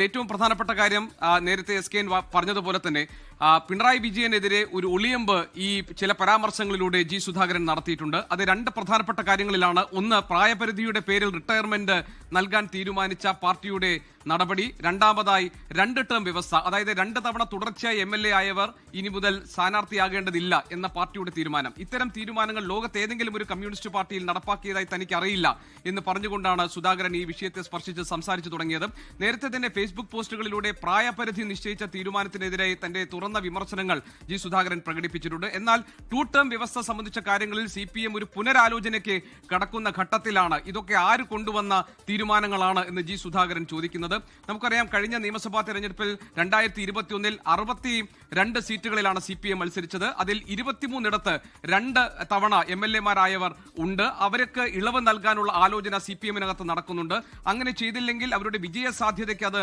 ഏറ്റവും പ്രധാനപ്പെട്ട കാര്യം നേരത്തെ SKN പറഞ്ഞതുപോലെ തന്നെ പിണറായി വിജയനെതിരെ ഒരു ഒളിയമ്പ് ഈ ചില പരാമർശങ്ങളിലൂടെ ജി സുധാകരൻ നടത്തിയിട്ടുണ്ട്. അത് രണ്ട് പ്രധാനപ്പെട്ട കാര്യങ്ങളിലാണ്. ഒന്ന്, പ്രായപരിധിയുടെ പേരിൽ റിട്ടയർമെന്റ് നൽകാൻ തീരുമാനിച്ച പാർട്ടിയുടെ നടപടി. രണ്ടാമതായി, 2 ടേം വ്യവസ്ഥ, അതായത് 2 തവണ തുടർച്ചയായി MLA ആയവർ ഇനി മുതൽ സ്ഥാനാർത്ഥിയാകേണ്ടതില്ല എന്ന പാർട്ടിയുടെ തീരുമാനം. ഇത്തരം തീരുമാനങ്ങൾ ലോകത്ത് ഏതെങ്കിലും ഒരു കമ്മ്യൂണിസ്റ്റ് പാർട്ടിയിൽ നടപ്പാക്കിയതായി തനിക്ക് അറിയില്ല എന്ന് പറഞ്ഞുകൊണ്ടാണ് സുധാകരൻ ഈ വിഷയത്തെ സ്പർശിച്ച് സംസാരിച്ചു തുടങ്ങിയത്. നേരത്തെ തന്നെ ഫേസ്ബുക്ക് പോസ്റ്റുകളിലൂടെ പ്രായപരിധി നിശ്ചയിച്ച തീരുമാനത്തിനെതിരെ തന്റെ തുറന്ന വിമർശനങ്ങൾ ജി സുധാകരൻ പ്രകടിപ്പിച്ചിട്ടുണ്ട്. എന്നാൽ 2 ടേം വ്യവസ്ഥ സംബന്ധിച്ച കാര്യങ്ങളിൽ CPM ഒരു പുനരാലോചനയ്ക്ക് കടക്കുന്ന ഘട്ടത്തിലാണ്. ഇതൊക്കെ ആര് കൊണ്ടുവന്ന തീരുമാനങ്ങളാണ് എന്ന് ജി സുധാകരൻ ചോദിക്കുന്നത്. നമുക്കറിയാം, കഴിഞ്ഞ നിയമസഭാ തെരഞ്ഞെടുപ്പിൽ 2021 62 സീറ്റുകളിലാണ് CPM മത്സരിച്ചത്. അതിൽ 23 2 തവണ MLA-മാരായവർ ഉണ്ട്. അവർക്ക് ഇളവ് നൽകാനുള്ള ആലോചന CPM-നകത്ത് നടക്കുന്നുണ്ട്. അങ്ങനെ ചെയ്തില്ലെങ്കിൽ അവരുടെ വിജയ സാധ്യതയ്ക്ക് അത്